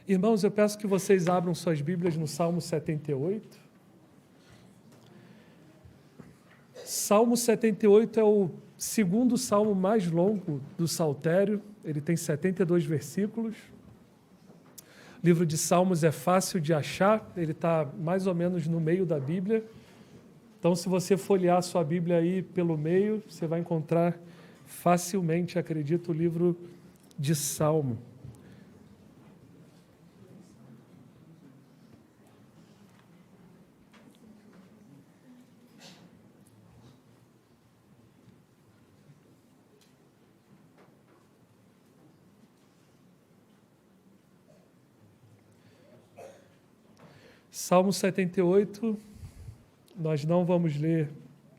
Irmãos, eu peço que vocês abram suas Bíblias no Salmo 78. Salmo 78 é o segundo salmo mais longo do Saltério. Ele tem 72 versículos. O livro de Salmos é fácil de achar, ele está mais ou menos no meio da Bíblia. Então, se você folhear a sua Bíblia aí pelo meio, você vai encontrar facilmente, acredito, o livro de Salmo. Salmo 78, nós não vamos ler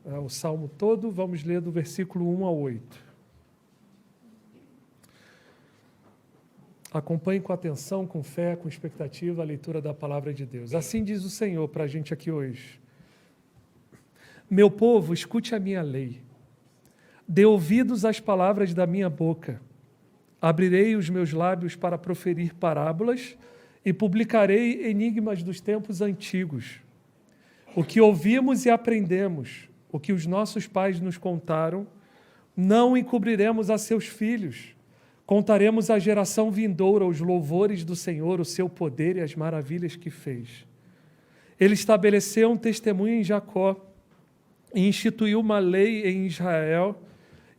o salmo todo, vamos ler do versículo 1 ao 8. Acompanhe com atenção, com fé, com expectativa a leitura da palavra de Deus. Assim diz o Senhor para a gente aqui hoje. Meu povo, escute a minha lei. Dê ouvidos às palavras da minha boca. Abrirei os meus lábios para proferir parábolas e publicarei enigmas dos tempos antigos. O que ouvimos e aprendemos, o que os nossos pais nos contaram, não encobriremos a seus filhos. Contaremos à geração vindoura os louvores do Senhor, o seu poder e as maravilhas que fez. Ele estabeleceu um testemunho em Jacó e instituiu uma lei em Israel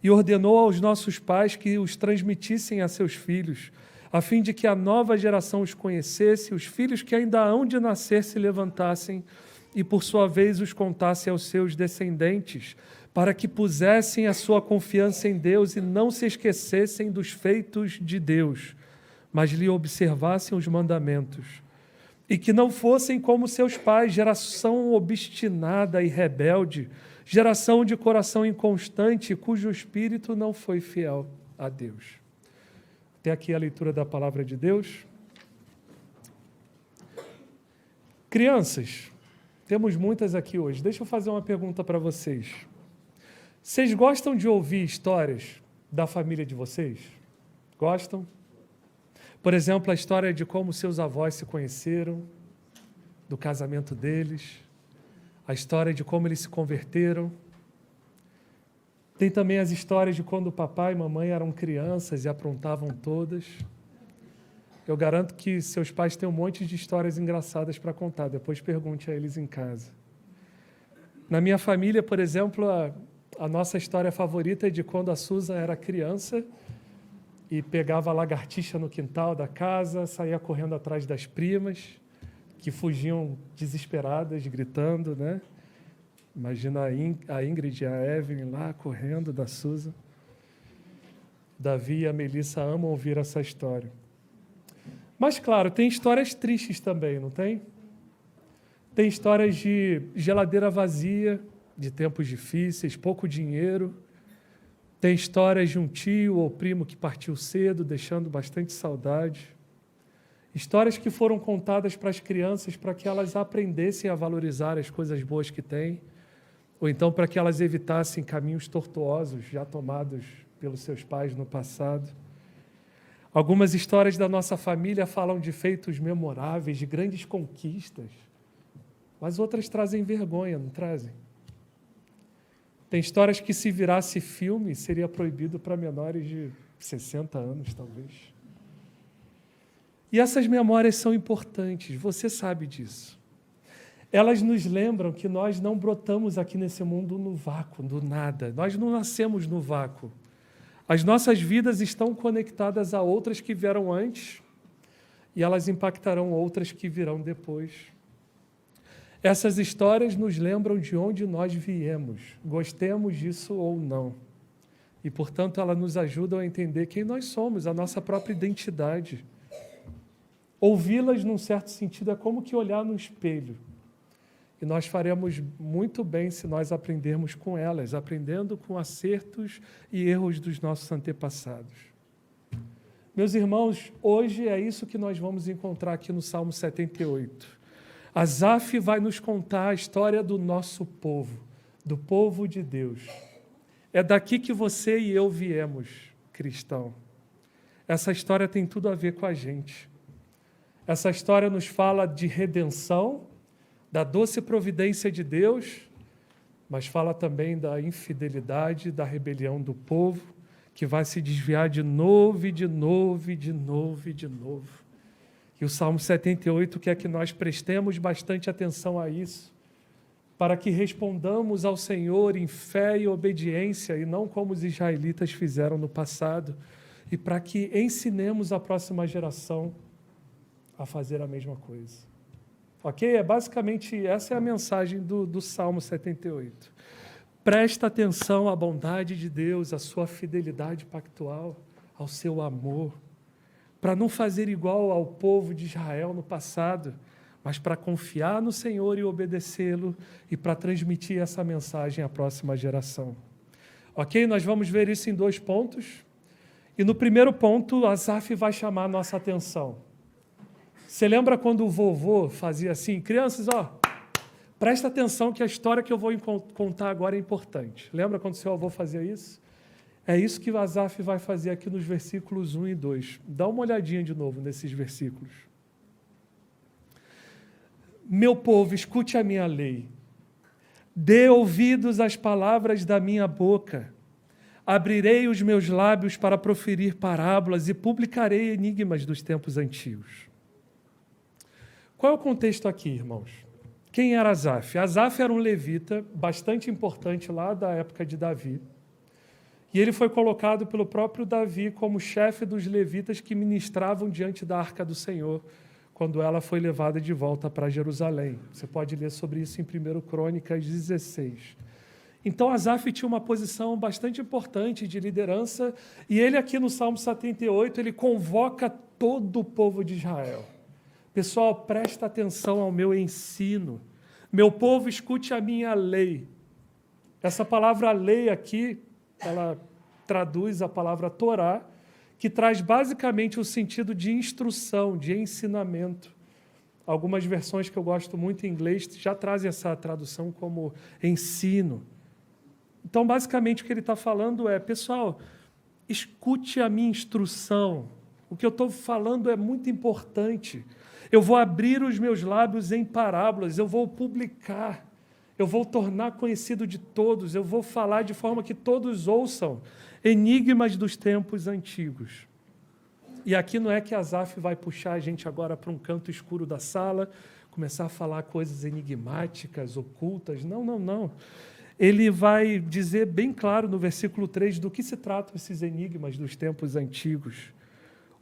e ordenou aos nossos pais que os transmitissem a seus filhos, a fim de que a nova geração os conhecesse, os filhos que ainda hão de nascer se levantassem e, por sua vez, os contassem aos seus descendentes, para que pusessem a sua confiança em Deus e não se esquecessem dos feitos de Deus, mas lhe observassem os mandamentos, e que não fossem como seus pais, geração obstinada e rebelde, geração de coração inconstante, cujo espírito não foi fiel a Deus. Até aqui a leitura da palavra de Deus. Crianças, temos muitas aqui hoje. Deixa eu fazer uma pergunta para vocês. Vocês gostam de ouvir histórias da família de vocês? Gostam? Por exemplo, a história de como seus avós se conheceram, do casamento deles, a história de como eles se converteram. Tem também as histórias de quando o papai e mamãe eram crianças e aprontavam todas. Eu garanto que seus pais têm um monte de histórias engraçadas para contar, depois pergunte a eles em casa. Na minha família, por exemplo, a nossa história favorita é de quando a Susan era criança e pegava a lagartixa no quintal da casa, saía correndo atrás das primas, que fugiam desesperadas, gritando, né? Imagina a Ingrid e a Evelyn lá correndo da Susan. Davi e a Melissa amam ouvir essa história. Mas, claro, tem histórias tristes também, não tem? Tem histórias de geladeira vazia, de tempos difíceis, pouco dinheiro. Tem histórias de um tio ou primo que partiu cedo, deixando bastante saudade. Histórias que foram contadas para as crianças para que elas aprendessem a valorizar as coisas boas que têm, ou então para que elas evitassem caminhos tortuosos já tomados pelos seus pais no passado. Algumas histórias da nossa família falam de feitos memoráveis, de grandes conquistas, mas outras trazem vergonha, não trazem? Tem histórias que, se virasse filme, seria proibido para menores de 60 anos, talvez. E essas memórias são importantes, você sabe disso. Elas nos lembram que nós não brotamos aqui nesse mundo no vácuo, do nada. Nós não nascemos no vácuo. As nossas vidas estão conectadas a outras que vieram antes e elas impactarão outras que virão depois. Essas histórias nos lembram de onde nós viemos, gostemos disso ou não. E, portanto, elas nos ajudam a entender quem nós somos, a nossa própria identidade. Ouvi-las, num certo sentido, é como que olhar no espelho. E nós faremos muito bem se nós aprendermos com elas, aprendendo com acertos e erros dos nossos antepassados. Meus irmãos, hoje é isso que nós vamos encontrar aqui no Salmo 78. Asaf vai nos contar a história do nosso povo, do povo de Deus. É daqui que você e eu viemos, cristão. Essa história tem tudo a ver com a gente. Essa história nos fala de redenção, da doce providência de Deus, mas fala também da infidelidade, da rebelião do povo, que vai se desviar de novo, e de novo, e de novo, e de novo. E o Salmo 78 quer que nós prestemos bastante atenção a isso, para que respondamos ao Senhor em fé e obediência, e não como os israelitas fizeram no passado, e para que ensinemos a próxima geração a fazer a mesma coisa. Ok? Basicamente, essa é a mensagem do Salmo 78. Presta atenção à bondade de Deus, à sua fidelidade pactual, ao seu amor, para não fazer igual ao povo de Israel no passado, mas para confiar no Senhor e obedecê-lo, e para transmitir essa mensagem à próxima geração. Ok? Nós vamos ver isso em 2 pontos. E no primeiro ponto, Asaf vai chamar a nossa atenção. Você lembra quando o vovô fazia assim? Crianças, presta atenção que a história que eu vou contar agora é importante. Lembra quando seu avô fazia isso? É isso que o Asaf vai fazer aqui nos versículos 1 e 2. Dá uma olhadinha de novo nesses versículos. Meu povo, escute a minha lei. Dê ouvidos às palavras da minha boca. Abrirei os meus lábios para proferir parábolas e publicarei enigmas dos tempos antigos. Qual é o contexto aqui, irmãos? Quem era Asaf? Asaf era um levita bastante importante lá da época de Davi. E ele foi colocado pelo próprio Davi como chefe dos levitas que ministravam diante da Arca do Senhor, quando ela foi levada de volta para Jerusalém. Você pode ler sobre isso em 1 Crônicas 16. Então, Asaf tinha uma posição bastante importante de liderança, e ele aqui no Salmo 78, ele convoca todo o povo de Israel. Pessoal, presta atenção ao meu ensino. Meu povo, escute a minha lei. Essa palavra lei aqui, ela traduz a palavra Torá, que traz basicamente o sentido de instrução, de ensinamento. Algumas versões que eu gosto muito em inglês já trazem essa tradução como ensino. Então, basicamente, o que ele está falando é, pessoal, escute a minha instrução. O que eu estou falando é muito importante. Eu vou abrir os meus lábios em parábolas, eu vou publicar, eu vou tornar conhecido de todos, eu vou falar de forma que todos ouçam enigmas dos tempos antigos. E aqui não é que Asaf vai puxar a gente agora para um canto escuro da sala, começar a falar coisas enigmáticas, ocultas. Não, não, não. Ele vai dizer bem claro no versículo 3 do que se tratam esses enigmas dos tempos antigos.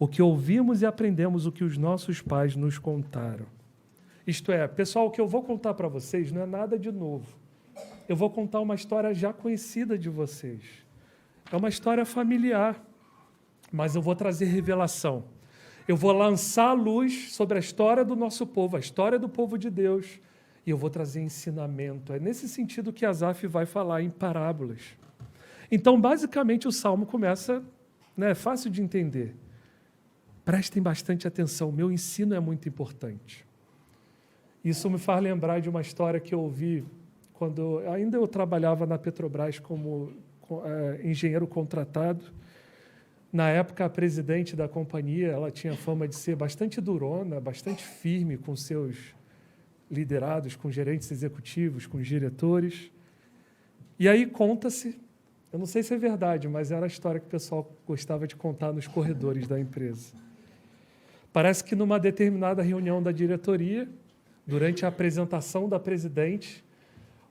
O que ouvimos e aprendemos, o que os nossos pais nos contaram. Isto é, pessoal, o que eu vou contar para vocês não é nada de novo. Eu vou contar uma história já conhecida de vocês. É uma história familiar, mas eu vou trazer revelação. Eu vou lançar a luz sobre a história do nosso povo, a história do povo de Deus, e eu vou trazer ensinamento. É nesse sentido que Asaf vai falar em parábolas. Então, basicamente, o Salmo começa, é fácil de entender. Prestem bastante atenção, meu ensino é muito importante. Isso me faz lembrar de uma história que eu ouvi quando ainda eu trabalhava na Petrobras como engenheiro contratado. Na época, a presidente da companhia, ela tinha fama de ser bastante durona, bastante firme com seus liderados, com gerentes executivos, com diretores. E aí conta-se, eu não sei se é verdade, mas era a história que o pessoal gostava de contar nos corredores da empresa. Parece que numa determinada reunião da diretoria, durante a apresentação da presidente,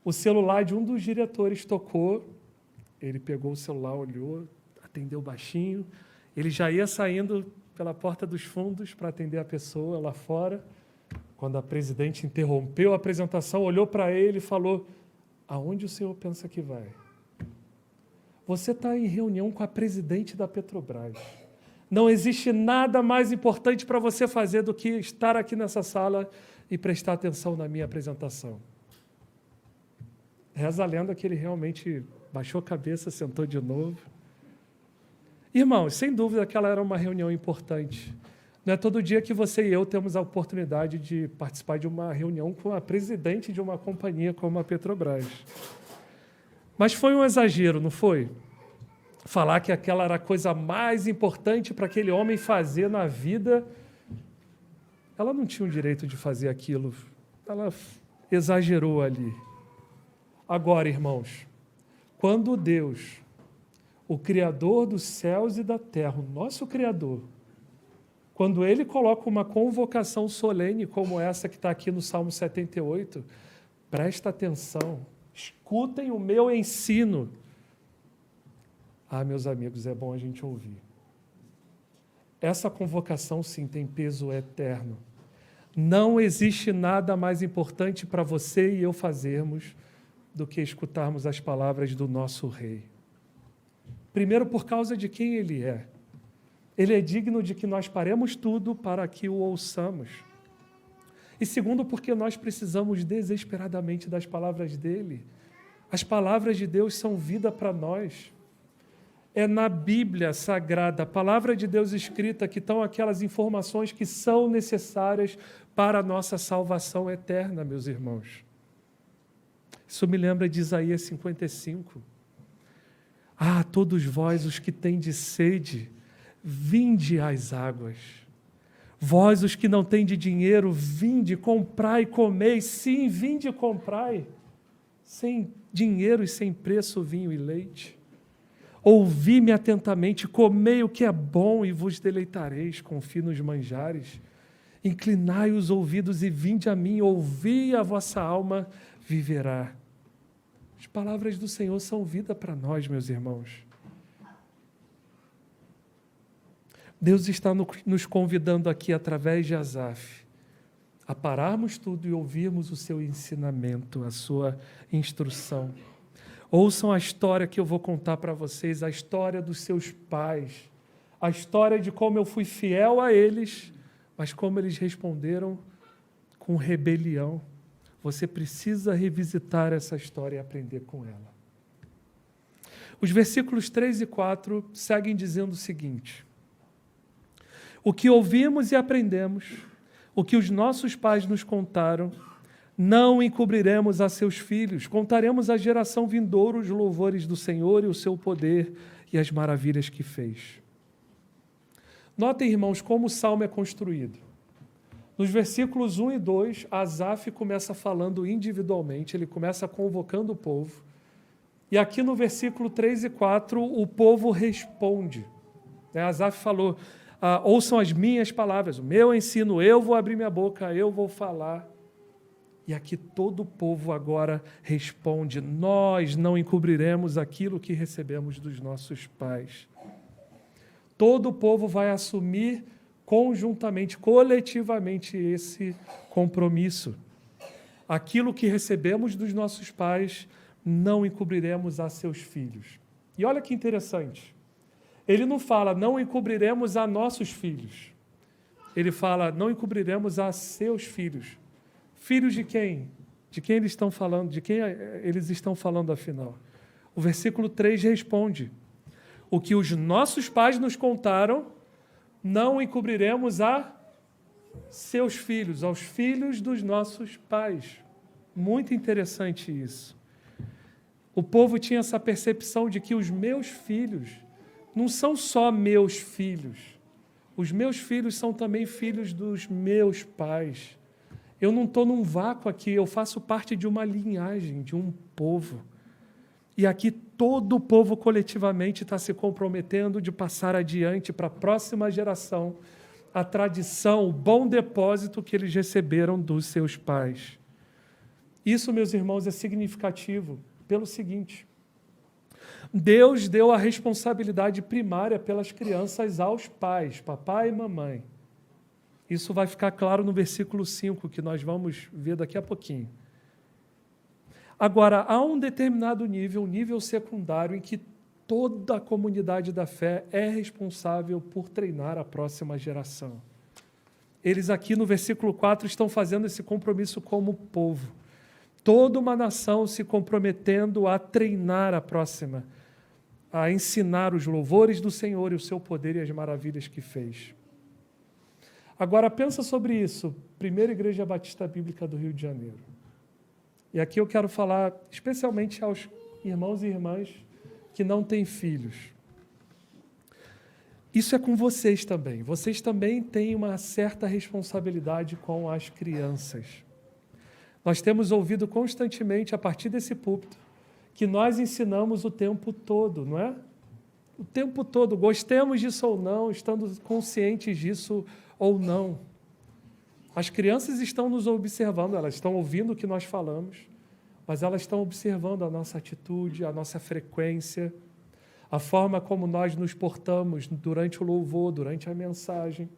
o celular de um dos diretores tocou, ele pegou o celular, olhou, atendeu baixinho, ele já ia saindo pela porta dos fundos para atender a pessoa lá fora, quando a presidente interrompeu a apresentação, olhou para ele e falou, aonde o senhor pensa que vai? Você está em reunião com a presidente da Petrobras. Não existe nada mais importante para você fazer do que estar aqui nessa sala e prestar atenção na minha apresentação. Reza a lenda que ele realmente baixou a cabeça, sentou de novo. Irmãos, sem dúvida aquela era uma reunião importante. Não é todo dia que você e eu temos a oportunidade de participar de uma reunião com a presidente de uma companhia como a Petrobras. Mas foi um exagero, não foi? Falar que aquela era a coisa mais importante para aquele homem fazer na vida. ela não tinha o direito de fazer aquilo. Ela exagerou ali. Agora, irmãos, quando Deus, o Criador dos céus e da terra, o nosso Criador, quando Ele coloca uma convocação solene como essa que está aqui no Salmo 78, presta atenção, escutem o meu ensino. Ah, meus amigos, é bom a gente ouvir. Essa convocação, sim, tem peso eterno. Não existe nada mais importante para você e eu fazermos do que escutarmos as palavras do nosso Rei. Primeiro, por causa de quem Ele é. Ele é digno de que nós paremos tudo para que o ouçamos. E segundo, porque nós precisamos desesperadamente das palavras dEle. As palavras de Deus são vida para nós. É na Bíblia Sagrada, a palavra de Deus escrita, que estão aquelas informações que são necessárias para a nossa salvação eterna, meus irmãos. Isso me lembra de Isaías 55. Ah, todos vós os que tendes sede, vinde às águas. Vós os que não tendes dinheiro, vinde, comprai e comei. Sim, vinde e comprai. Sem dinheiro e sem preço, vinho e leite. Ouvi-me atentamente, comei o que é bom e vos deleitareis com finos manjares. Inclinai os ouvidos e vinde a mim, ouvi, a vossa alma viverá. As palavras do Senhor são vida para nós, meus irmãos. Deus está nos convidando aqui, através de Asaf, a pararmos tudo e ouvirmos o seu ensinamento, a sua instrução. Ouçam a história que eu vou contar para vocês, a história dos seus pais, a história de como eu fui fiel a eles, mas como eles responderam com rebelião. Você precisa revisitar essa história e aprender com ela. Os versículos 3 e 4 seguem dizendo o seguinte: o que ouvimos e aprendemos, o que os nossos pais nos contaram, não encobriremos a seus filhos, contaremos à geração vindoura os louvores do Senhor e o seu poder e as maravilhas que fez. Notem, irmãos, como o salmo é construído. Nos versículos 1 e 2, Asaf começa falando individualmente, ele começa convocando o povo. E aqui no versículo 3 e 4, o povo responde. Asaf falou, ouçam as minhas palavras, o meu ensino, eu vou abrir minha boca, eu vou falar. E aqui todo o povo agora responde, nós não encobriremos aquilo que recebemos dos nossos pais. Todo o povo vai assumir conjuntamente, coletivamente, esse compromisso. Aquilo que recebemos dos nossos pais, não encobriremos a seus filhos. E olha que interessante, ele não fala, não encobriremos a nossos filhos. Ele fala, não encobriremos a seus filhos. Filhos de quem? De quem eles estão falando? De quem eles estão falando, afinal? O versículo 3 responde, o que os nossos pais nos contaram, não encobriremos a seus filhos, aos filhos dos nossos pais. Muito interessante isso. O povo tinha essa percepção de que os meus filhos não são só meus filhos. Os meus filhos são também filhos dos meus pais. Eu não estou num vácuo aqui, eu faço parte de uma linhagem, de um povo. E aqui todo o povo coletivamente está se comprometendo de passar adiante para a próxima geração a tradição, o bom depósito que eles receberam dos seus pais. Isso, meus irmãos, é significativo pelo seguinte: Deus deu a responsabilidade primária pelas crianças aos pais, papai e mamãe. Isso vai ficar claro no versículo 5, que nós vamos ver daqui a pouquinho. Agora, há um determinado nível, um nível secundário, em que toda a comunidade da fé é responsável por treinar a próxima geração. Eles aqui no versículo 4 estão fazendo esse compromisso como povo. Toda uma nação se comprometendo a treinar a próxima, a ensinar os louvores do Senhor e o seu poder e as maravilhas que fez. Agora, pensa sobre isso, Primeira Igreja Batista Bíblica do Rio de Janeiro. E aqui eu quero falar especialmente aos irmãos e irmãs que não têm filhos. isso é com vocês também. Vocês também têm uma certa responsabilidade com as crianças. Nós temos ouvido constantemente, a partir desse púlpito, que nós ensinamos o tempo todo, não é? O tempo todo, gostemos disso ou não, estando conscientes disso ou não. As crianças estão nos observando, elas estão ouvindo o que nós falamos, mas elas estão observando a nossa atitude, a nossa frequência, a forma como nós nos portamos durante o louvor, durante a mensagem.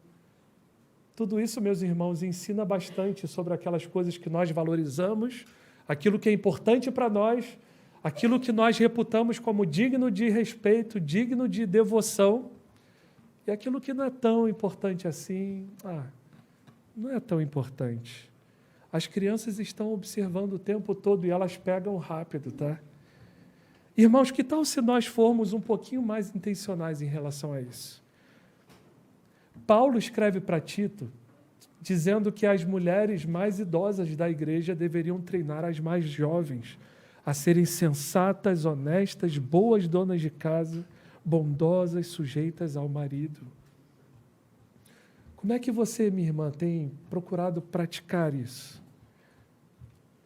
Tudo isso, meus irmãos, ensina bastante sobre aquelas coisas que nós valorizamos, aquilo que é importante para nós, aquilo que nós reputamos como digno de respeito, digno de devoção, e aquilo que não é tão importante assim, não é tão importante. As crianças estão observando o tempo todo e elas pegam rápido, tá? Irmãos, que tal se nós formos um pouquinho mais intencionais em relação a isso? Paulo escreve para Tito, dizendo que as mulheres mais idosas da igreja deveriam treinar as mais jovens a serem sensatas, honestas, boas donas de casa, bondosas, sujeitas ao marido. Como é que você, minha irmã, tem procurado praticar isso?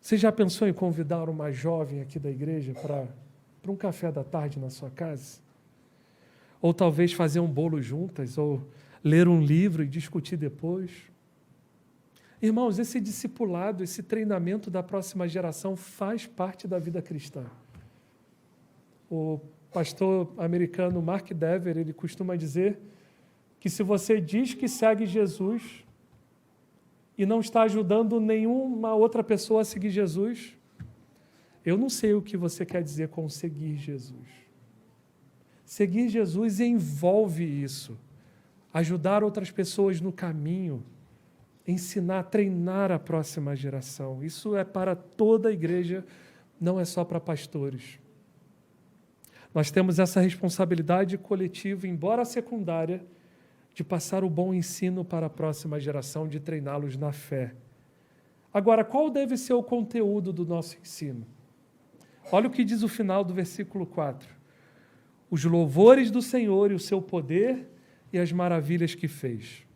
Você já pensou em convidar uma jovem aqui da igreja para um café da tarde na sua casa? Ou talvez fazer um bolo juntas, ou ler um livro e discutir depois? Irmãos, esse discipulado, esse treinamento da próxima geração faz parte da vida cristã. O pastor americano Mark Dever, ele costuma dizer que se você diz que segue Jesus e não está ajudando nenhuma outra pessoa a seguir Jesus, eu não sei o que você quer dizer com seguir Jesus. Seguir Jesus envolve isso. Ajudar outras pessoas no caminho, ensinar, treinar a próxima geração. Isso é para toda a igreja, não é só para pastores. Nós temos essa responsabilidade coletiva, embora secundária, de passar o bom ensino para a próxima geração, de treiná-los na fé. Agora, qual deve ser o conteúdo do nosso ensino? Olha o que diz o final do versículo 4. Os louvores do Senhor e o seu poder e as maravilhas que fez.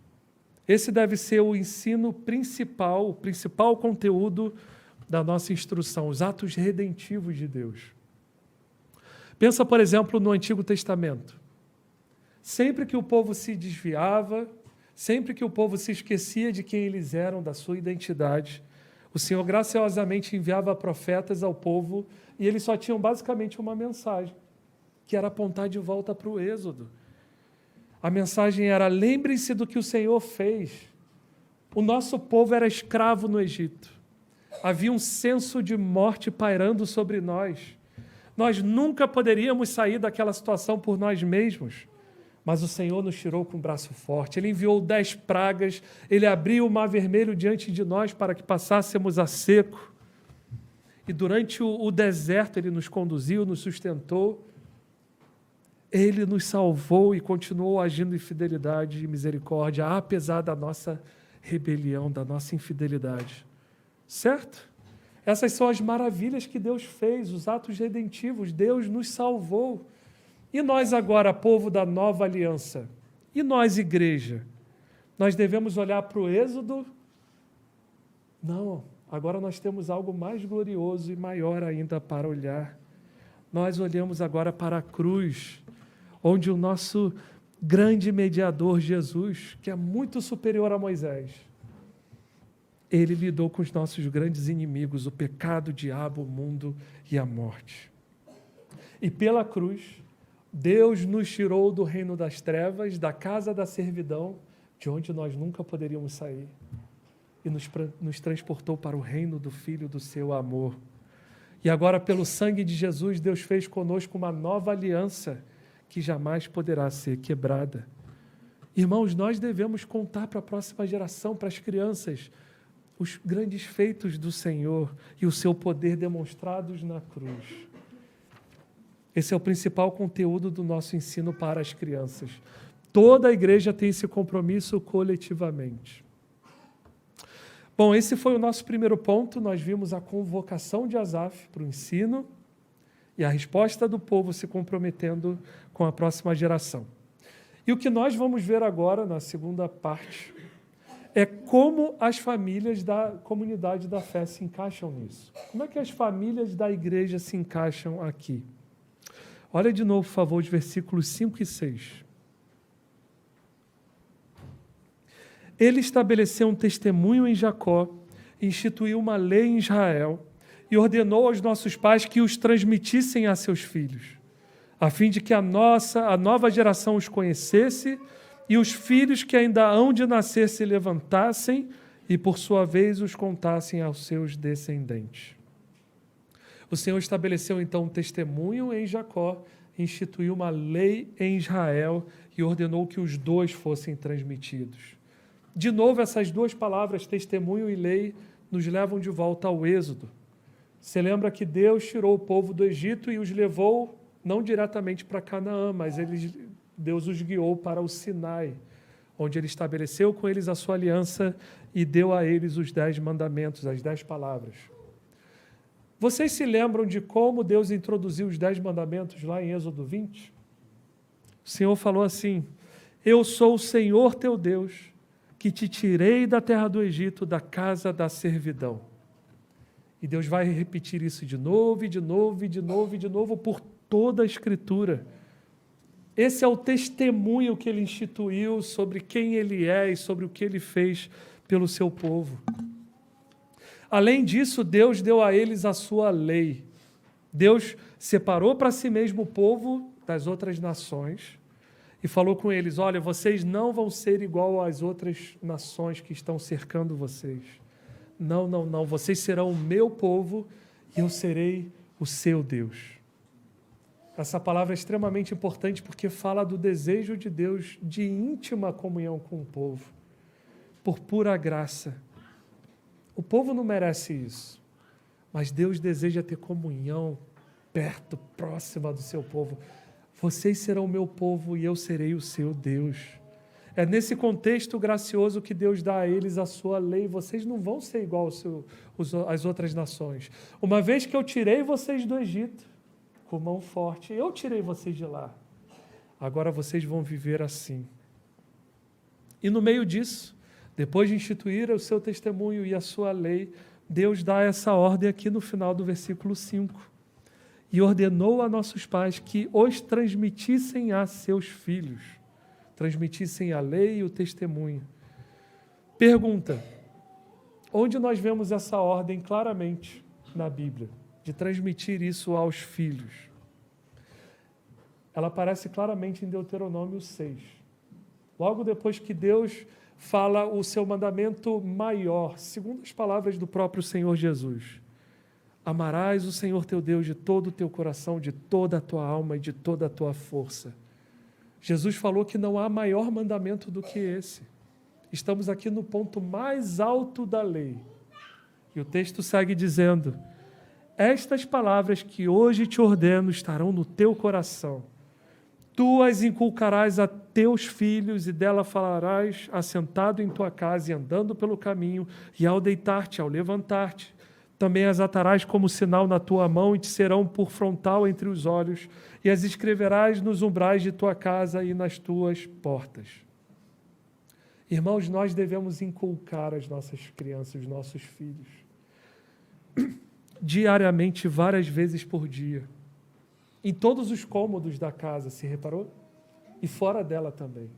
Esse deve ser o ensino principal, o principal conteúdo da nossa instrução, os atos redentivos de Deus. Pensa, por exemplo, no Antigo Testamento. Sempre que o povo se desviava, sempre que o povo se esquecia de quem eles eram, da sua identidade, o Senhor graciosamente enviava profetas ao povo e eles só tinham basicamente uma mensagem, que era apontar de volta para o Êxodo. A mensagem era: lembrem-se do que o Senhor fez. O nosso povo era escravo no Egito. Havia um senso de morte pairando sobre nós. Nós nunca poderíamos sair daquela situação por nós mesmos. Mas o Senhor nos tirou com um braço forte. Ele enviou 10 pragas. Ele abriu o mar vermelho diante de nós para que passássemos a seco. E durante o deserto Ele nos conduziu, nos sustentou. Ele nos salvou e continuou agindo em fidelidade e misericórdia, apesar da nossa rebelião, da nossa infidelidade. Certo? Essas são as maravilhas que Deus fez, os atos redentivos. Deus nos salvou. E nós agora, povo da nova aliança? E nós, igreja? Nós devemos olhar para o Êxodo? Não, agora nós temos algo mais glorioso e maior ainda para olhar. Nós olhamos agora para a cruz, onde o nosso grande mediador, Jesus, que é muito superior a Moisés, ele lidou com os nossos grandes inimigos, o pecado, o diabo, o mundo e a morte. E pela cruz, Deus nos tirou do reino das trevas, da casa da servidão, de onde nós nunca poderíamos sair, e nos transportou para o reino do Filho do seu amor. E agora, pelo sangue de Jesus, Deus fez conosco uma nova aliança que jamais poderá ser quebrada. Irmãos, nós devemos contar para a próxima geração, para as crianças, os grandes feitos do Senhor e o seu poder demonstrados na cruz. Esse é o principal conteúdo do nosso ensino para as crianças. Toda a igreja tem esse compromisso coletivamente. Bom, esse foi o nosso primeiro ponto. Nós vimos a convocação de Asaf para o ensino e a resposta do povo se comprometendo com a próxima geração. E o que nós vamos ver agora, na segunda parte, é como as famílias da comunidade da fé se encaixam nisso. Como é que as famílias da igreja se encaixam aqui? Olha de novo, por favor, os versículos 5 e 6. Ele estabeleceu um testemunho em Jacó, instituiu uma lei em Israel e ordenou aos nossos pais que os transmitissem a seus filhos, a fim de que a nova geração os conhecesse e os filhos que ainda hão de nascer se levantassem e, por sua vez, os contassem aos seus descendentes. O Senhor estabeleceu, então, um testemunho em Jacó, instituiu uma lei em Israel e ordenou que os dois fossem transmitidos. De novo, essas duas palavras, testemunho e lei, nos levam de volta ao Êxodo. Você lembra que Deus tirou o povo do Egito e os levou, não diretamente para Canaã, mas Deus os guiou para o Sinai, onde Ele estabeleceu com eles a sua aliança e deu a eles os 10 mandamentos, as 10 palavras. Vocês se lembram de como Deus introduziu os 10 mandamentos lá em Êxodo 20? O Senhor falou assim: eu sou o Senhor teu Deus, que te tirei da terra do Egito, da casa da servidão. E Deus vai repetir isso de novo, e de novo, e de novo, e de novo, por toda a Escritura. Esse é o testemunho que Ele instituiu sobre quem Ele é e sobre o que Ele fez pelo seu povo. Além disso, Deus deu a eles a sua lei. Deus separou para si mesmo o povo das outras nações e falou com eles: olha, vocês não vão ser igual às outras nações que estão cercando vocês. Não, não, não. Vocês serão o meu povo e eu serei o seu Deus. Essa palavra é extremamente importante porque fala do desejo de Deus de íntima comunhão com o povo, por pura graça. O povo não merece isso, mas Deus deseja ter comunhão perto, próxima do seu povo. Vocês serão o meu povo e eu serei o seu Deus. É nesse contexto gracioso que Deus dá a eles a sua lei. Vocês não vão ser igual às outras nações. Uma vez que eu tirei vocês do Egito, com mão forte, eu tirei vocês de lá. Agora vocês vão viver assim. E no meio disso, depois de instituir o seu testemunho e a sua lei, Deus dá essa ordem aqui no final do versículo 5. E ordenou a nossos pais que os transmitissem a seus filhos. Transmitissem a lei e o testemunho. Pergunta: onde nós vemos essa ordem claramente na Bíblia, de transmitir isso aos filhos? Ela aparece claramente em Deuteronômio 6. Logo depois que Deus fala o seu mandamento maior, segundo as palavras do próprio Senhor Jesus. Amarás o Senhor teu Deus de todo o teu coração, de toda a tua alma e de toda a tua força. Jesus falou que não há maior mandamento do que esse. Estamos aqui no ponto mais alto da lei. E o texto segue dizendo: estas palavras que hoje te ordeno estarão no teu coração. Tu as inculcarás a teus filhos e dela falarás assentado em tua casa e andando pelo caminho, e ao deitar-te, ao levantar-te. Também as atarás como sinal na tua mão e te serão por frontal entre os olhos, e as escreverás nos umbrais de tua casa e nas tuas portas. Irmãos, nós devemos inculcar as nossas crianças, os nossos filhos, diariamente, várias vezes por dia, em todos os cômodos da casa, se reparou? E fora dela também.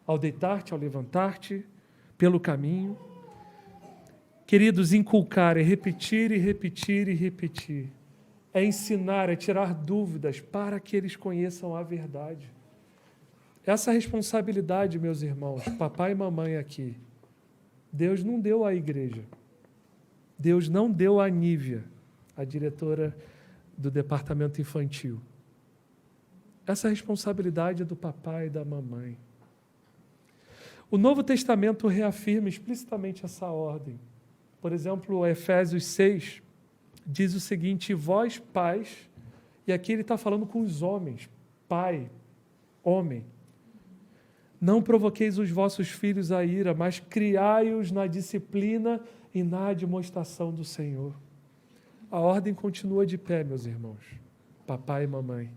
Ao deitar-te, ao levantar-te, pelo caminho. Queridos, inculcar é repetir e repetir e repetir. É ensinar, é tirar dúvidas para que eles conheçam a verdade. Essa responsabilidade, meus irmãos, papai e mamãe aqui, Deus não deu à igreja. Deus não deu à Nívia, a diretora do departamento infantil. Essa responsabilidade é do papai e da mamãe. O Novo Testamento reafirma explicitamente essa ordem. Por exemplo, Efésios 6 diz o seguinte: vós pais, e aqui ele está falando com os homens, pai, homem, não provoqueis os vossos filhos à ira, mas criai-os na disciplina e na admoestação do Senhor. A ordem continua de pé, meus irmãos, papai e mamãe.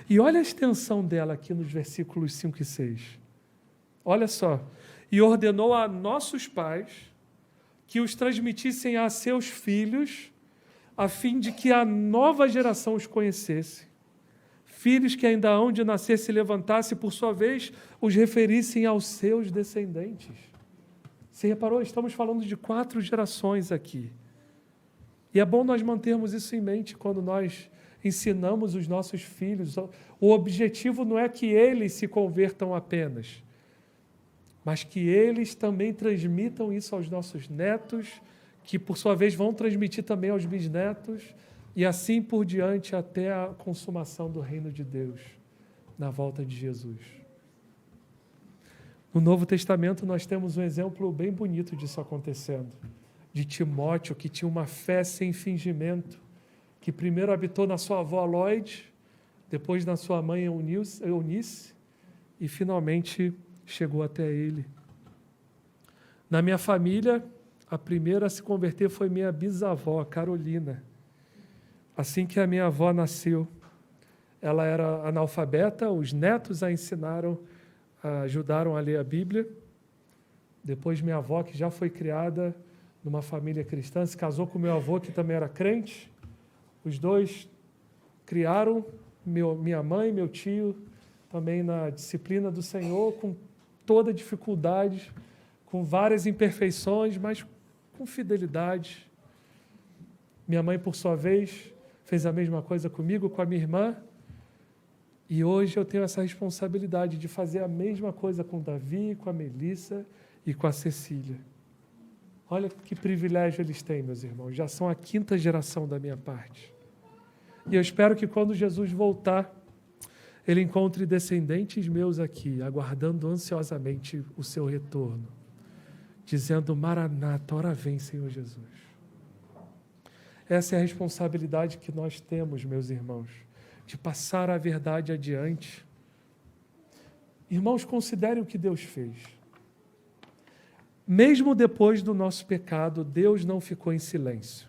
E olha a extensão dela aqui nos versículos 5 e 6. Olha só. E ordenou a nossos pais que os transmitissem a seus filhos, a fim de que a nova geração os conhecesse. Filhos que ainda hão de nascer se levantasse, por sua vez, os referissem aos seus descendentes. Você reparou? Estamos falando de 4 gerações aqui. E é bom nós mantermos isso em mente quando nós ensinamos os nossos filhos. O objetivo não é que eles se convertam apenas, mas que eles também transmitam isso aos nossos netos, que por sua vez vão transmitir também aos bisnetos, e assim por diante até a consumação do reino de Deus, na volta de Jesus. No Novo Testamento nós temos um exemplo bem bonito disso acontecendo, de Timóteo, que tinha uma fé sem fingimento, que primeiro habitou na sua avó Loide, depois na sua mãe Eunice, e finalmente chegou até ele. Na minha família, a primeira a se converter foi minha bisavó, Carolina. Assim que a minha avó nasceu, ela era analfabeta, os netos a ensinaram, ajudaram a ler a Bíblia. Depois minha avó, que já foi criada numa família cristã, se casou com meu avô, que também era crente. Os dois criaram minha mãe e meu tio também na disciplina do Senhor, com toda dificuldade, com várias imperfeições, mas com fidelidade. Minha mãe, por sua vez, fez a mesma coisa comigo, com a minha irmã, e hoje eu tenho essa responsabilidade de fazer a mesma coisa com o Davi, com a Melissa e com a Cecília. Olha que privilégio eles têm, meus irmãos, já são a 5ª geração da minha parte. E eu espero que quando Jesus voltar, ele encontre descendentes meus aqui, aguardando ansiosamente o seu retorno, dizendo: Maranata, ora vem, Senhor Jesus. Essa é a responsabilidade que nós temos, meus irmãos, de passar a verdade adiante. Irmãos, considerem o que Deus fez. Mesmo depois do nosso pecado, Deus não ficou em silêncio.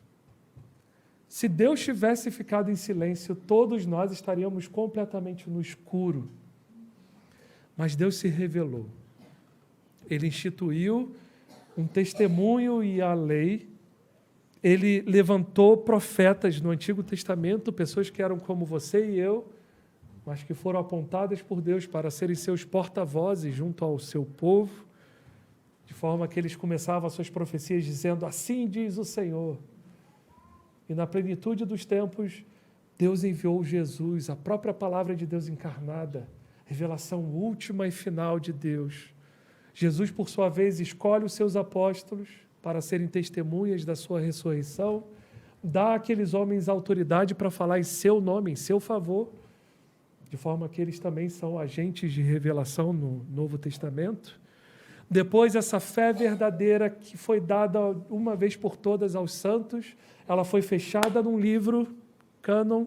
Se Deus tivesse ficado em silêncio, todos nós estaríamos completamente no escuro. Mas Deus se revelou. Ele instituiu um testemunho e a lei. Ele levantou profetas no Antigo Testamento, pessoas que eram como você e eu, mas que foram apontadas por Deus para serem seus porta-vozes junto ao seu povo, de forma que eles começavam as suas profecias dizendo: assim diz o Senhor. E na plenitude dos tempos, Deus enviou Jesus, a própria palavra de Deus encarnada, revelação última e final de Deus. Jesus, por sua vez, escolhe os seus apóstolos para serem testemunhas da sua ressurreição, dá àqueles homens autoridade para falar em seu nome, em seu favor, de forma que eles também são agentes de revelação no Novo Testamento. Depois, essa fé verdadeira que foi dada uma vez por todas aos santos, ela foi fechada num livro, cânon,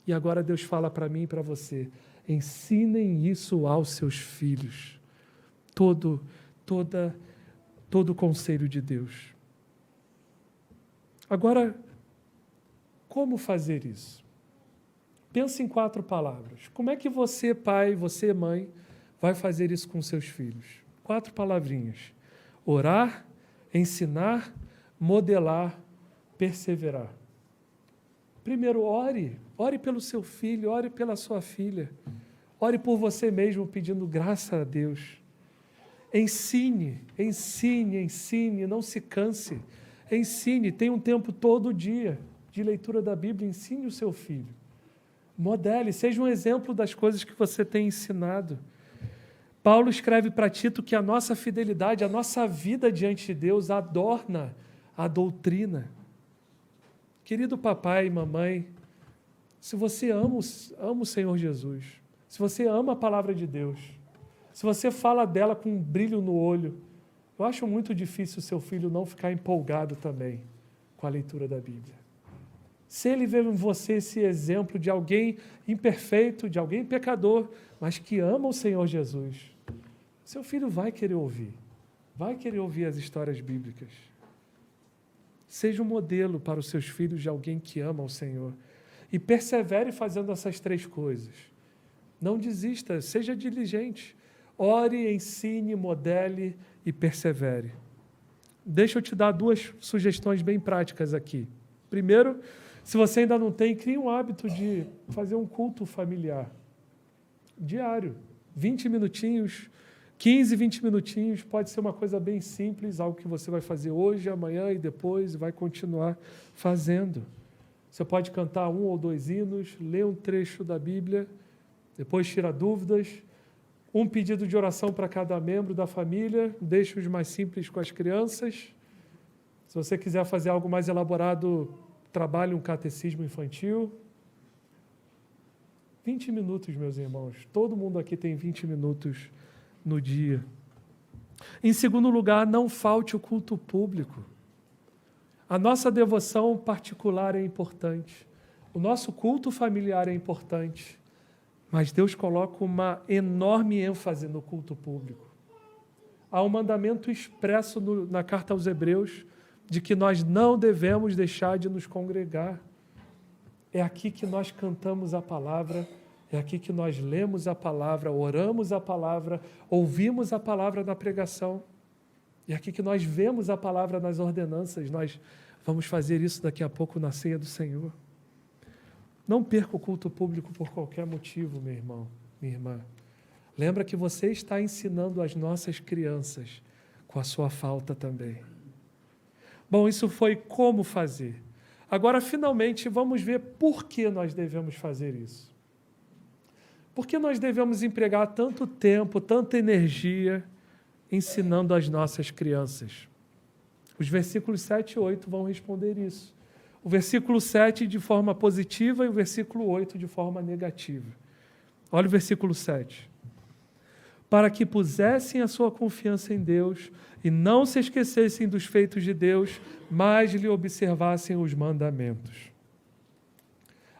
e agora Deus fala para mim e para você: ensinem isso aos seus filhos. Todo o conselho de Deus. Agora, como fazer isso? Pense em 4 palavras. Como é que você, pai, você, mãe, vai fazer isso com seus filhos? 4 palavrinhas: orar, ensinar, modelar, perseverar. Primeiro, ore. Ore pelo seu filho, ore pela sua filha. Ore por você mesmo, pedindo graça a Deus. Ensine, não se canse. Ensine, tenha um tempo todo dia de leitura da Bíblia, ensine o seu filho. Modele, seja um exemplo das coisas que você tem ensinado. Paulo escreve para Tito que a nossa fidelidade, a nossa vida diante de Deus adorna a doutrina. Querido papai e mamãe, se você ama o Senhor Jesus, se você ama a palavra de Deus, se você fala dela com um brilho no olho, eu acho muito difícil o seu filho não ficar empolgado também com a leitura da Bíblia. Se ele vê em você esse exemplo de alguém imperfeito, de alguém pecador, mas que ama o Senhor Jesus, seu filho vai querer ouvir as histórias bíblicas. Seja um modelo para os seus filhos de alguém que ama o Senhor. e persevere fazendo essas 3 coisas. Não desista, seja diligente. Ore, ensine, modele e persevere. Deixa eu te dar 2 sugestões bem práticas aqui. Primeiro, se você ainda não tem, crie um hábito de fazer um culto familiar. Diário. 20 minutinhos, 15, 20 minutinhos, pode ser uma coisa bem simples, algo que você vai fazer hoje, amanhã e depois, e vai continuar fazendo. Você pode cantar 1 ou 2 hinos, ler um trecho da Bíblia, depois tira dúvidas, um pedido de oração para cada membro da família, deixe os mais simples com as crianças. Se você quiser fazer algo mais elaborado, trabalhe um catecismo infantil. 20 minutos, meus irmãos. Todo mundo aqui tem 20 minutos no dia. Em segundo lugar, não falte o culto público. A nossa devoção particular é importante. O nosso culto familiar é importante. Mas Deus coloca uma enorme ênfase no culto público. Há um mandamento expresso na carta aos Hebreus de que nós não devemos deixar de nos congregar. É aqui que nós cantamos a palavra, é aqui que nós lemos a palavra, oramos a palavra, ouvimos a palavra na pregação. É aqui que nós vemos a palavra nas ordenanças. Nós vamos fazer isso daqui a pouco na ceia do Senhor. Não perca o culto público por qualquer motivo, meu irmão, minha irmã. Lembra que você está ensinando as nossas crianças com a sua falta também. Bom, isso foi como fazer. Agora, finalmente, vamos ver por que nós devemos fazer isso. Por que nós devemos empregar tanto tempo, tanta energia ensinando as nossas crianças? Os versículos 7 e 8 vão responder isso. O versículo 7 de forma positiva e o versículo 8 de forma negativa. Olha o versículo 7. Para que pusessem a sua confiança em Deus e não se esquecessem dos feitos de Deus, mas lhe observassem os mandamentos.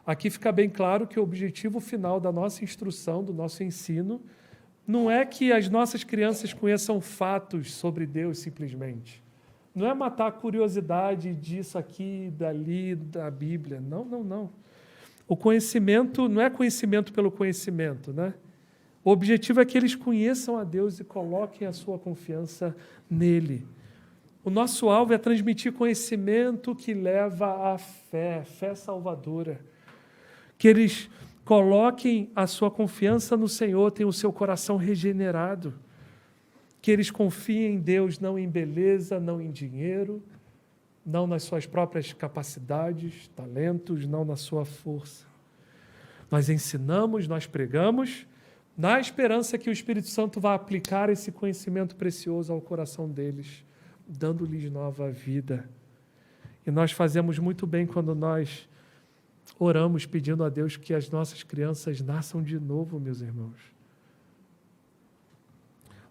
Aqui fica bem claro que o objetivo final da nossa instrução, do nosso ensino, não é que as nossas crianças conheçam fatos sobre Deus simplesmente. Não é matar a curiosidade disso aqui, dali, da Bíblia. Não, não, não. O conhecimento não é conhecimento pelo conhecimento, né? O objetivo é que eles conheçam a Deus e coloquem a sua confiança nele. O nosso alvo é transmitir conhecimento que leva à fé, fé salvadora. Que eles coloquem a sua confiança no Senhor, tenham o seu coração regenerado. Que eles confiem em Deus, não em beleza, não em dinheiro, não nas suas próprias capacidades, talentos, não na sua força. Nós ensinamos, nós pregamos, na esperança que o Espírito Santo vai aplicar esse conhecimento precioso ao coração deles, dando-lhes nova vida. E nós fazemos muito bem quando nós oramos pedindo a Deus que as nossas crianças nasçam de novo, meus irmãos.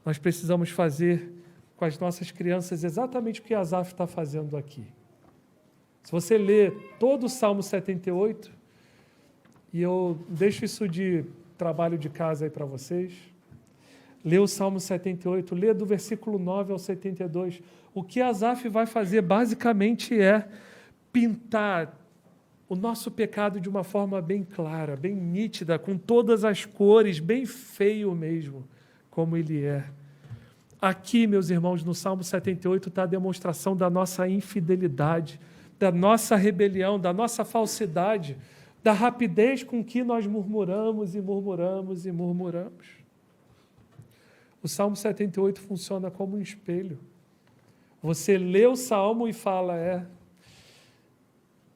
Nós precisamos fazer com as nossas crianças exatamente o que Asaf está fazendo aqui. Se você ler todo o Salmo 78, e eu deixo isso de trabalho de casa aí para vocês, lê o Salmo 78, lê do versículo 9 ao 72, o que Asaf vai fazer basicamente é pintar o nosso pecado de uma forma bem clara, bem nítida, com todas as cores, bem feio mesmo, como ele é. Aqui, meus irmãos, no Salmo 78 está a demonstração da nossa infidelidade, da nossa rebelião, da nossa falsidade, da rapidez com que nós murmuramos e murmuramos e murmuramos. O Salmo 78 funciona como um espelho. Você lê o Salmo e fala,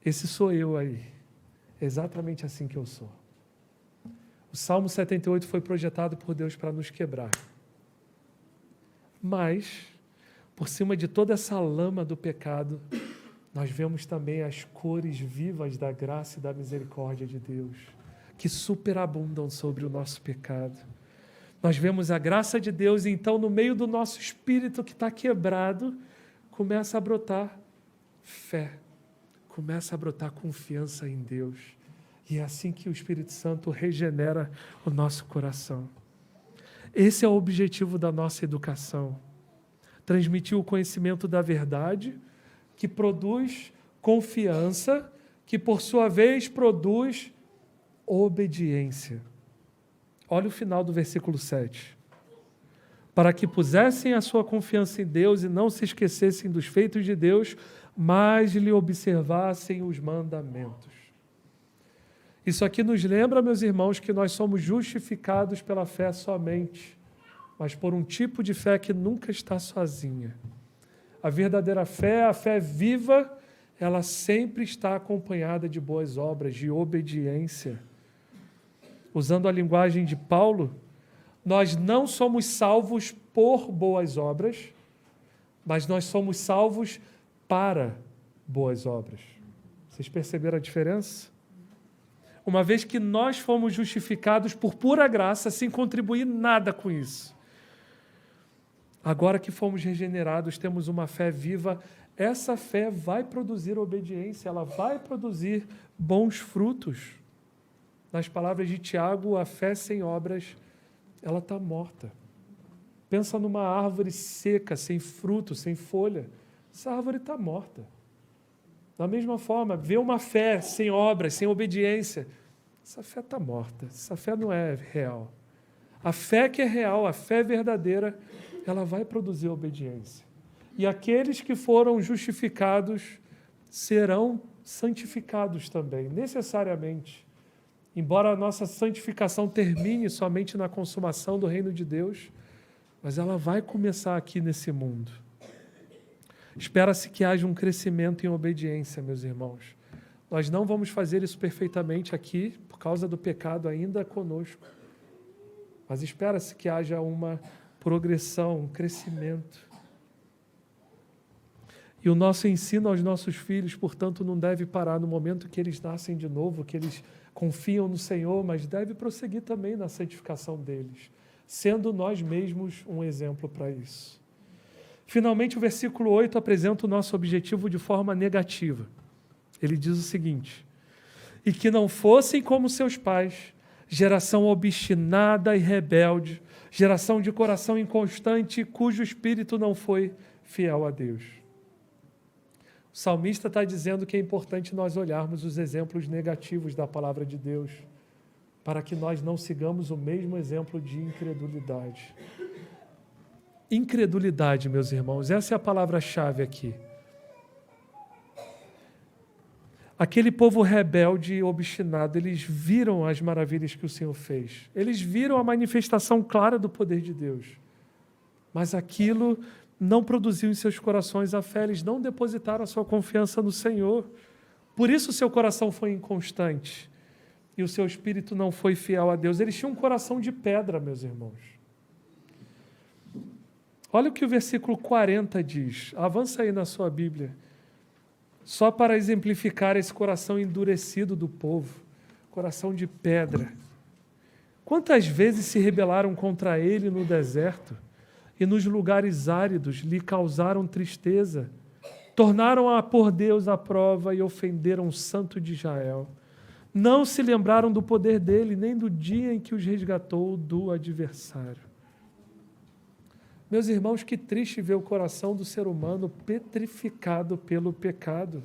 esse sou eu aí. É exatamente assim que eu sou. O Salmo 78 foi projetado por Deus para nos quebrar. Mas, por cima de toda essa lama do pecado, nós vemos também as cores vivas da graça e da misericórdia de Deus, que superabundam sobre o nosso pecado. Nós vemos a graça de Deus e então, no meio do nosso espírito que está quebrado, começa a brotar fé, começa a brotar confiança em Deus. E é assim que o Espírito Santo regenera o nosso coração. Esse é o objetivo da nossa educação. Transmitir o conhecimento da verdade, que produz confiança, que por sua vez produz obediência. Olha o final do versículo 7. Para que pusessem a sua confiança em Deus e não se esquecessem dos feitos de Deus, mas lhe observassem os mandamentos. Isso aqui nos lembra, meus irmãos, que nós somos justificados pela fé somente, mas por um tipo de fé que nunca está sozinha. A verdadeira fé, a fé viva, ela sempre está acompanhada de boas obras, de obediência. Usando a linguagem de Paulo, nós não somos salvos por boas obras, mas nós somos salvos para boas obras. Vocês perceberam a diferença? Uma vez que nós fomos justificados por pura graça, sem contribuir nada com isso. Agora que fomos regenerados, temos uma fé viva, essa fé vai produzir obediência, ela vai produzir bons frutos. Nas palavras de Tiago, a fé sem obras, ela está morta. Pensa numa árvore seca, sem fruto, sem folha. Essa árvore está morta. Da mesma forma, vê uma fé sem obras, sem obediência. Essa fé está morta, essa fé não é real. A fé que é real, a fé verdadeira, ela vai produzir obediência. E aqueles que foram justificados serão santificados também, necessariamente. Embora a nossa santificação termine somente na consumação do reino de Deus, mas ela vai começar aqui nesse mundo. Espera-se que haja um crescimento em obediência, meus irmãos. Nós não vamos fazer isso perfeitamente aqui, por causa do pecado ainda conosco. Mas espera-se que haja uma progressão, um crescimento. E o nosso ensino aos nossos filhos, portanto, não deve parar no momento que eles nascem de novo, que eles confiam no Senhor, mas deve prosseguir também na santificação deles, sendo nós mesmos um exemplo para isso. Finalmente, o versículo 8 apresenta o nosso objetivo de forma negativa. Ele diz o seguinte: e que não fossem como seus pais, geração obstinada e rebelde, geração de coração inconstante, cujo espírito não foi fiel a Deus. O salmista está dizendo que é importante nós olharmos os exemplos negativos da palavra de Deus, para que nós não sigamos o mesmo exemplo de incredulidade. Incredulidade, meus irmãos, essa é a palavra-chave aqui. Aquele povo rebelde e obstinado, eles viram as maravilhas que o Senhor fez. Eles viram a manifestação clara do poder de Deus. Mas aquilo não produziu em seus corações a fé, eles não depositaram a sua confiança no Senhor. Por isso o seu coração foi inconstante e o seu espírito não foi fiel a Deus. Eles tinham um coração de pedra, meus irmãos. Olha o que o versículo 40 diz. Avança aí na sua Bíblia. Só para exemplificar esse coração endurecido do povo, coração de pedra. Quantas vezes se rebelaram contra ele no deserto e nos lugares áridos lhe causaram tristeza, tornaram a pôr Deus à prova e ofenderam o Santo de Israel. Não se lembraram do poder dele, nem do dia em que os resgatou do adversário. Meus irmãos, que triste ver o coração do ser humano petrificado pelo pecado.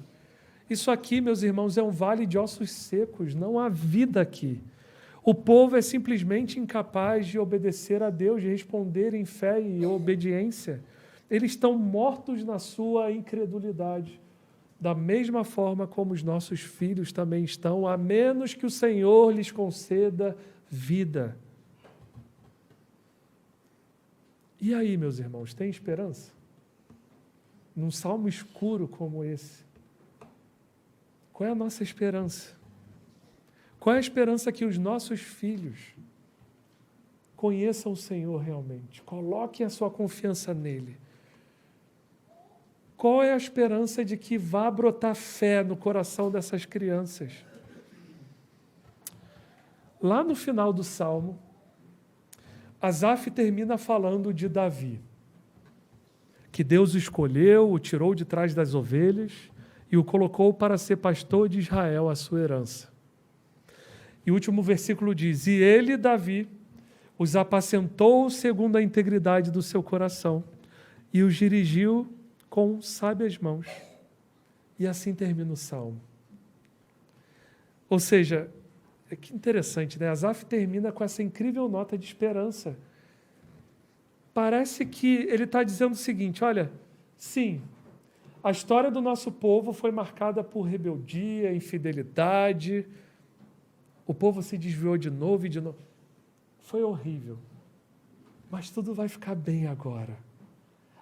Isso aqui, meus irmãos, é um vale de ossos secos, não há vida aqui. O povo é simplesmente incapaz de obedecer a Deus, de responder em fé e obediência. Eles estão mortos na sua incredulidade, da mesma forma como os nossos filhos também estão, a menos que o Senhor lhes conceda vida. E aí, meus irmãos, tem esperança? Num salmo escuro como esse. Qual é a nossa esperança? Qual é a esperança que os nossos filhos conheçam o Senhor realmente? Coloquem a sua confiança nele. Qual é a esperança de que vá brotar fé no coração dessas crianças? Lá no final do salmo, Asaf termina falando de Davi, que Deus o escolheu, o tirou de trás das ovelhas e o colocou para ser pastor de Israel, a sua herança. E o último versículo diz: e ele, Davi, os apacentou segundo a integridade do seu coração e os dirigiu com sábias mãos. E assim termina o salmo. Ou seja, que interessante, né? Asaf termina com essa incrível nota de esperança. Parece que ele está dizendo o seguinte, olha, sim, a história do nosso povo foi marcada por rebeldia, infidelidade, o povo se desviou de novo e de novo. Foi horrível, mas tudo vai ficar bem agora.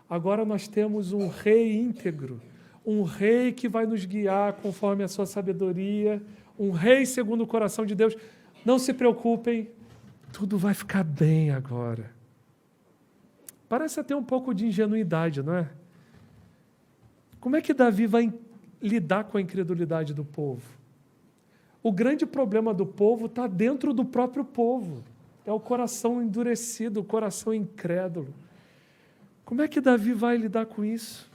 Agora nós temos um rei íntegro, um rei que vai nos guiar conforme a sua sabedoria, um rei segundo o coração de Deus. Não se preocupem, tudo vai ficar bem agora. Parece até um pouco de ingenuidade, não é? Como é que Davi vai lidar com a incredulidade do povo? O grande problema do povo está dentro do próprio povo. É o coração endurecido, o coração incrédulo. Como é que Davi vai lidar com isso?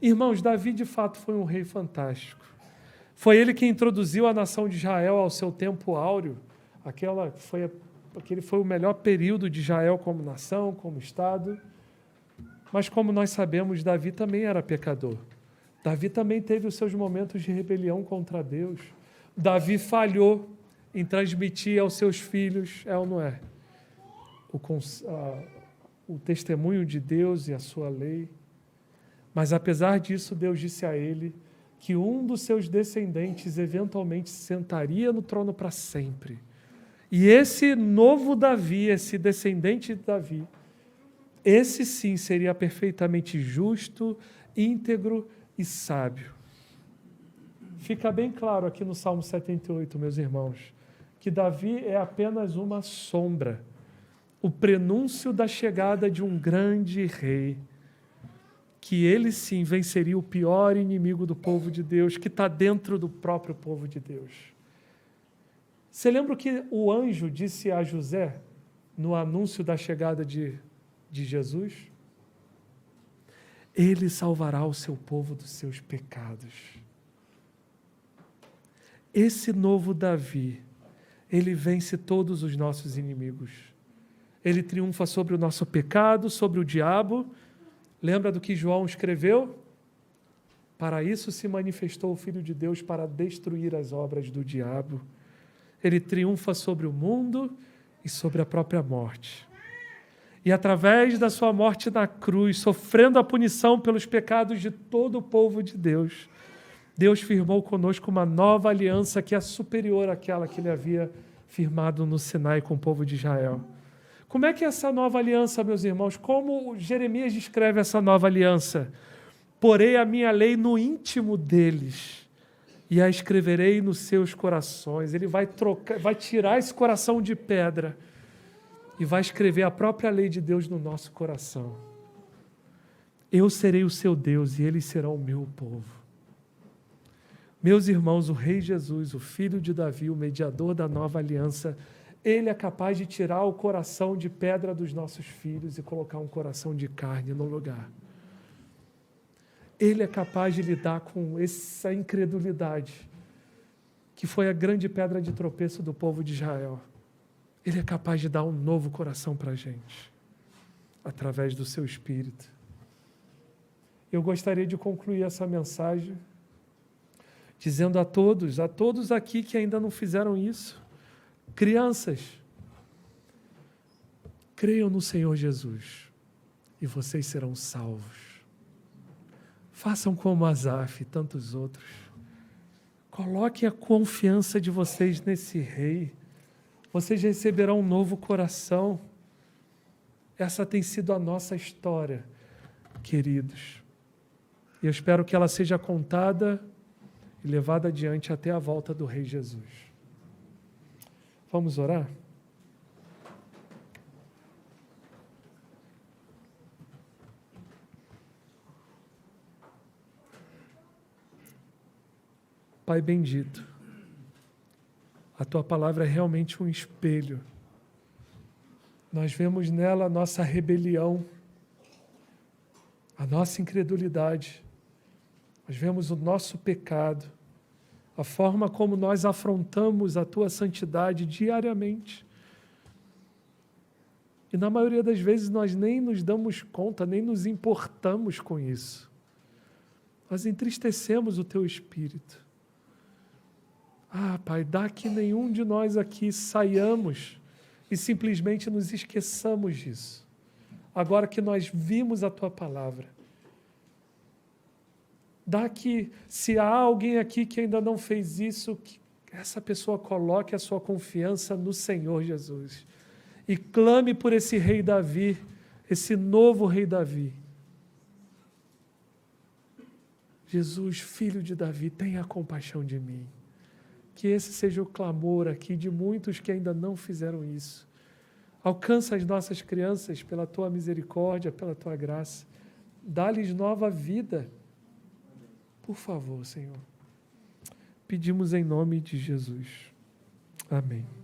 Irmãos, Davi de fato foi um rei fantástico. Foi ele que introduziu a nação de Israel ao seu tempo áureo. Aquele foi o melhor período de Israel como nação, como Estado. Mas como nós sabemos, Davi também era pecador. Davi também teve os seus momentos de rebelião contra Deus. Davi falhou em transmitir aos seus filhos, é ou não é? O testemunho de Deus e a sua lei. Mas apesar disso, Deus disse a ele que um dos seus descendentes eventualmente se sentaria no trono para sempre. E esse novo Davi, esse descendente de Davi, esse sim seria perfeitamente justo, íntegro e sábio. Fica bem claro aqui no Salmo 78, meus irmãos, que Davi é apenas uma sombra, o prenúncio da chegada de um grande rei, que ele sim venceria o pior inimigo do povo de Deus, que está dentro do próprio povo de Deus. Você lembra o que o anjo disse a José no anúncio da chegada de Jesus? Ele salvará o seu povo dos seus pecados. Esse novo Davi, ele vence todos os nossos inimigos. Ele triunfa sobre o nosso pecado, sobre o diabo. Lembra do que João escreveu? Para isso se manifestou o Filho de Deus, para destruir as obras do diabo. Ele triunfa sobre o mundo e sobre a própria morte. E através da sua morte na cruz, sofrendo a punição pelos pecados de todo o povo de Deus, Deus firmou conosco uma nova aliança que é superior àquela que ele havia firmado no Sinai com o povo de Israel. Como é que é essa nova aliança, meus irmãos? Como Jeremias descreve essa nova aliança? Porei a minha lei no íntimo deles e a escreverei nos seus corações. Ele vai tirar esse coração de pedra e vai escrever a própria lei de Deus no nosso coração. Eu serei o seu Deus e eles serão o meu povo. Meus irmãos, o Rei Jesus, o Filho de Davi, o mediador da nova aliança, ele é capaz de tirar o coração de pedra dos nossos filhos e colocar um coração de carne no lugar. Ele é capaz de lidar com essa incredulidade, que foi a grande pedra de tropeço do povo de Israel. Ele é capaz de dar um novo coração para a gente, através do seu Espírito. Eu gostaria de concluir essa mensagem dizendo a todos aqui que ainda não fizeram isso, crianças, creiam no Senhor Jesus e vocês serão salvos. Façam como Asaf e tantos outros. Coloquem a confiança de vocês nesse rei. Vocês receberão um novo coração. Essa tem sido a nossa história, queridos. E eu espero que ela seja contada e levada adiante até a volta do Rei Jesus. Vamos orar? Pai bendito, a Tua palavra é realmente um espelho. Nós vemos nela a nossa rebelião, a nossa incredulidade. Nós vemos o nosso pecado, a forma como nós afrontamos a Tua santidade diariamente. E na maioria das vezes nós nem nos damos conta, nem nos importamos com isso. Nós entristecemos o Teu Espírito. Pai, dá que nenhum de nós aqui saiamos e simplesmente nos esqueçamos disso. Agora que nós vimos a Tua palavra, dá que, se há alguém aqui que ainda não fez isso, que essa pessoa coloque a sua confiança no Senhor Jesus e clame por esse rei Davi, esse novo rei Davi. Jesus, filho de Davi, tenha compaixão de mim. Que esse seja o clamor aqui de muitos que ainda não fizeram isso. Alcança as nossas crianças pela Tua misericórdia, pela Tua graça. Dá-lhes nova vida. Por favor, Senhor. Pedimos em nome de Jesus. Amém.